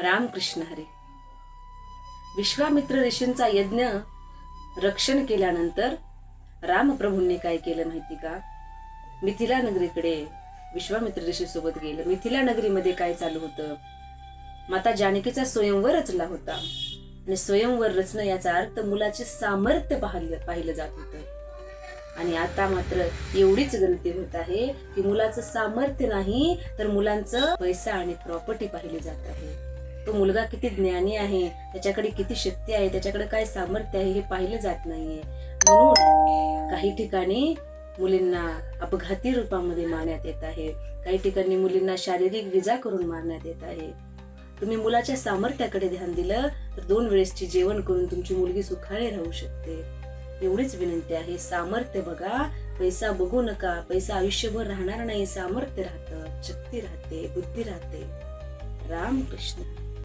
रामकृष्ण हरी. विश्वामित्र ऋषींचा यज्ञ रक्षण केल्यानंतर रामप्रभूंनी काय केलं माहिती का? मिथिला नगरीकडे विश्वामित्र ऋषी सोबत गेलं. मिथिला नगरीमध्ये काय चालू होतं? माता जानकीचा स्वयंवर रचला होता आणि स्वयंवर रचणं याचा अर्थ मुलाचे सामर्थ्य पाहिलं जात होतं. आणि आता मात्र एवढीच गलती होत आहे की मुलाचं सामर्थ्य नाही तर मुलांचं पैसा आणि प्रॉपर्टी पाहिली जात आहे. तो मुलगा किती ज्ञानी आहे, त्याच्याकडे किती शक्ती आहे, त्याच्याकडे काय सामर्थ्य आहे हे पाहिलं जात नाहीये. म्हणून काही ठिकाणी मुलींना अपघाती रूपामध्ये मारण्यात येत आहे, काही ठिकाणी मुलींना शारीरिक विजा करून मारण्यात येत आहे. तुम्ही मुलाच्या सामर्थ्याकडे ध्यान दिलं तर 2 वेळेसची जेवण करून तुमची मुलगी सुखाने राहू शकते. एवढीच विनंती आहे. सामर्थ्य बघा, पैसा बघू नका. पैसा आयुष्यभर राहणार नाही. सामर्थ्य राहतं, शक्ती राहते, बुद्धी राहते. रामकृष्ण.